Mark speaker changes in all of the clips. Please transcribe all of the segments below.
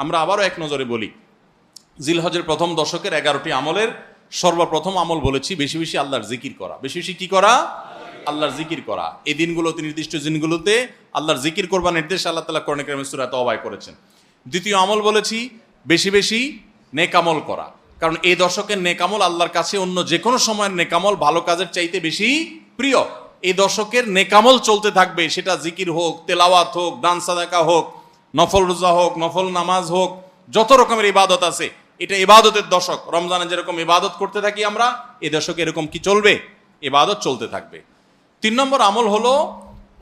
Speaker 1: আমরা আবারও এক নজরে বলি, জিলহজের প্রথম দশকের 11টি আমলের সর্বপ্রথম আমল বলেছি বেশি বেশি আল্লাহর জিকির করা। বেশি বেশি কি করা? আল্লাহর জিকির করা। এই দিনগুলোতে, নির্দিষ্ট দিনগুলোতে আল্লাহর জিকির করবার নির্দেশ আল্লাহ তাআলা কোরআন কারীমে সূরা তাওবায় করেছেন। দ্বিতীয় আমল বলেছি বেশি বেশি নেক আমল করা, কারণ এই দশকের নেক আমল আল্লাহর কাছে অন্য যে কোনো সময়ের নেক আমল ভালো কাজের চাইতে বেশি প্রিয়। এই দশকের নেক আমল চলতে থাকবে, সেটা জিকির হোক, তেলাওয়াত হোক, দান সাদাকা হোক, নফল রোজা হোক, নফল নামাজ হোক, যত রকমের ইবাদত আছে, এটা ইবাদতের দশক। রমজানে যেরকম ইবাদত করতে থাকি আমরা, এই দশকে এরকম কি চলবে? ইবাদত চলতে থাকবে। 3 নম্বর আমল হলো,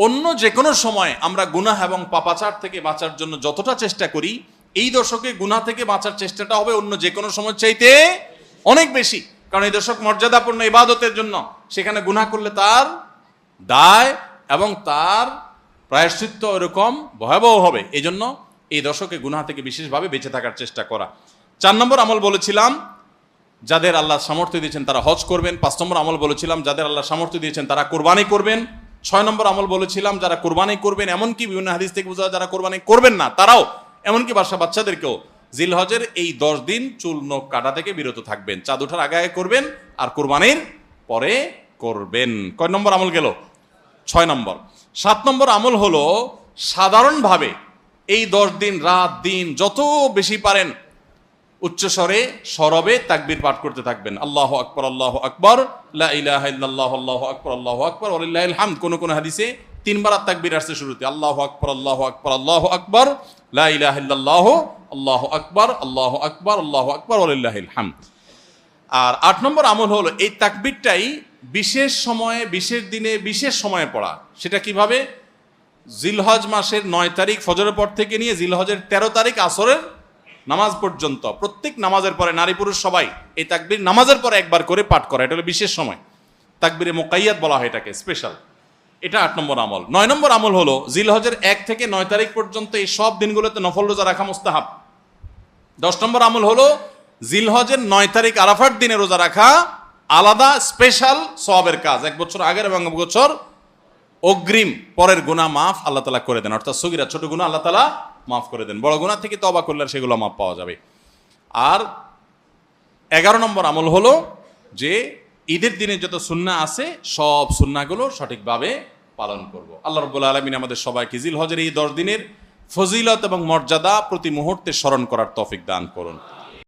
Speaker 1: অন্য যে কোনো সময় আমরা গুনাহ এবং পাপাচার থেকে বাঁচার জন্য যতটা চেষ্টা করি, এই দশকে গুনাহ থেকে বাঁচার চেষ্টাটা হবে অন্য যে কোনো সময় চাইতে অনেক বেশি। কারণ এই দশক মর্যাদাপূর্ণ ইবাদতের জন্য, সেখানে গুনাহ করলে তার দায় এবং তার প্রায়শ্চিত্ত এরকম ভয়াবহ হবে। এই জন্য এই দশকে গুনাহ থেকে বিশেষভাবে বেঁচে থাকার চেষ্টা করা। 4 নম্বর আমল বলেছিলাম, যাদের আল্লাহ সামর্থ্য দিয়েছেন তারা হজ করবেন। 5 নম্বর আমল বলেছিলাম, যাদের আল্লাহ সামর্থ্য দিয়েছেন তারা কোরবানি করবেন। 6 নম্বর আমল বলেছিলাম, যারা কোরবানি করবেন, এমনকি বিভিন্ন হাদিস থেকে বোঝা যায় যারা কোরবানি করবেন না তারাও, এমনকি বাচ্চাদেরকেও জিলহজের এই 10 দিন চুল নখ কাটা থেকে বিরত থাকবেন। চাঁদ ওঠার আগে আগে করবেন আর কোরবানির পরে করবেন। কয় নম্বর আমল গেল? 6 নম্বর। 7 নম্বর আমল হলো, সাধারণভাবে এই 10 দিন রাত দিন যত বেশি পারেন উচ্চস্বরে সরবে তাকবীর পাঠ করতে থাকবেন। আল্লাহু আকবার, আল্লাহু আকবার, লা ইলাহা ইল্লাল্লাহ, আল্লাহু আকবার, আল্লাহু আকবার, ওয়ালিল্লাহিল হামদ। কোন হাদিসে 3 বার তাকবীর আসছে শুরুতে, আল্লাহু আকবার, আল্লাহু আকবার, আল্লাহু আকবার, লা ইলাহা ইল্লাল্লাহ, আল্লাহু আকবার, আল্লাহু আকবার, আল্লাহু আকবার, ওয়ালিল্লাহিল হামদ। আর 8 নম্বর আমল হলো, এই তাকবীরটাই বিশেষ সময়ে, বিশেষ দিনে, বিশেষ সময়ে পড়া। সেটা কিভাবে? জিলহজ মাসের 9 তারিখ ফজরের পর থেকে নিয়ে জিলহজের 13 তারিখ আসরের নামাজ পর্যন্ত প্রত্যেক নামাজের পরে নারী পুরুষ সবাই এই তাকবীর নামাজের পরে একবার করে পাঠ করা। এটা হলো বিশেষ সময়, তাকবীরে মুকাইয়াদ বলা হয় এটাকে, স্পেশাল। এটা 8 নম্বর আমল। 9 নম্বর আমল হলো, জিলহজের 1 থেকে 9 তারিখ পর্যন্ত এই সব দিনগুলোতে নফল রোজা রাখা মুস্তাহাব। 10 নম্বর আমল হলো, জিলহজের 9 তারিখ আরাফার দিনে রোজা রাখা আলাদা স্পেশাল সওয়াবের কাজ। 1 বছর আগের এবং 1 বছর অগ্রিম পরের গুনাহ মাফ আল্লাহ তাআলা করে দেন। অর্থাৎ সগীরা ছোট গুনাহ আল্লাহ তাআলা মাফ করে দেন, বড় গুনাহ থেকে তওবা করলে সেগুলো মাফ পাওয়া যাবে। আর 11 নম্বর আমল হলো যে ঈদের দিনে যত সুন্নাহ আছে সব সুন্নাহগুলো সঠিকভাবে পালন করব। আল্লাহ রাব্বুল আলামিন আমাদের সবাইকে জিলহজের এই 10 দিনের ফজিলত এবং মর্যাদা প্রতি মুহূর্তে স্মরণ করার তৌফিক দান করুন।